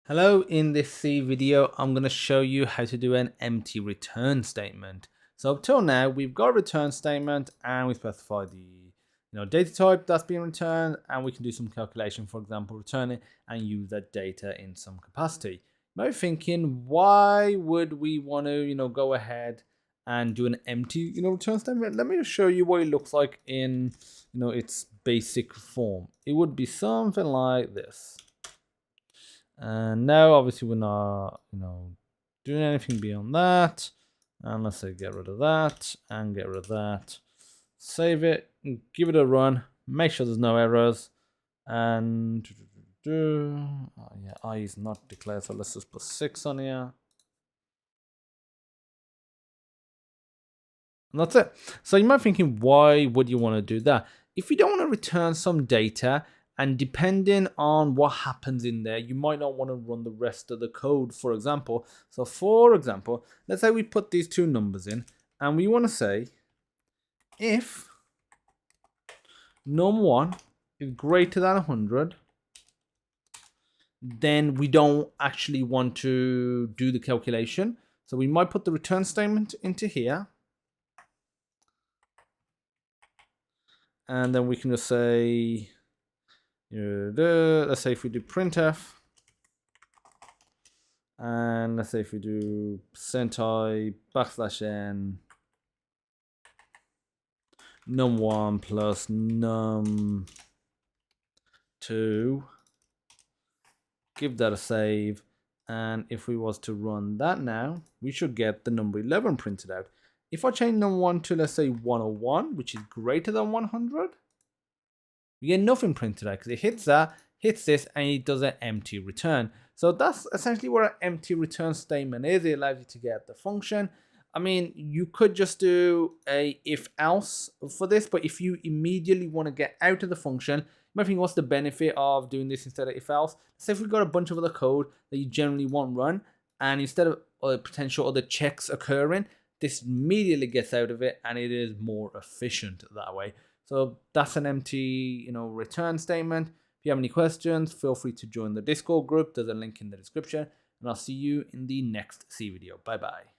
Hello, in this C video, I'm going to show you how to do an empty return statement. So up till now, we've got a return statement and we specify the data type that's being returned, and we can do some calculation, for example, return it and use that data in some capacity. You might be thinking, why would we want to, go ahead and do an empty, return statement? Let me just show you what it looks like in, its basic form. It would be something like this. And now obviously we're not, doing anything beyond that. And let's say get rid of that and get rid of that. Save it, give it a run, make sure there's no errors. And oh yeah, I is not declared, so let's just put 6 on here. And that's it. So you might be thinking, why would you want to do that? If you don't want to return some data, and depending on what happens in there, you might not want to run the rest of the code, for example. So for example, let's say we put these two numbers in, and we want to say, if num1 is greater than 100, then we don't actually want to do the calculation. So we might put the return statement into here. And then we can just say, let's say if we do printf, and let's say if we do %i \n num1 plus num2, give that a save, and if we was to run that now, we should get the number 11 printed out. If I change num1 to, let's say, 101, which is greater than 100, we get nothing printed out because it hits that, hits this, and it does an empty return. So that's essentially what an empty return statement is. It allows you to get the function. I mean, you could just do a if else for this, but if you immediately want to get out of the function, you might think, what's the benefit of doing this instead of if else? Say if we've got a bunch of other code that you generally want run, and instead of potential other checks occurring, this immediately gets out of it, and it is more efficient that way. So that's an empty, return statement. If you have any questions, feel free to join the Discord group. There's a link in the description, and I'll see you in the next C video. Bye bye.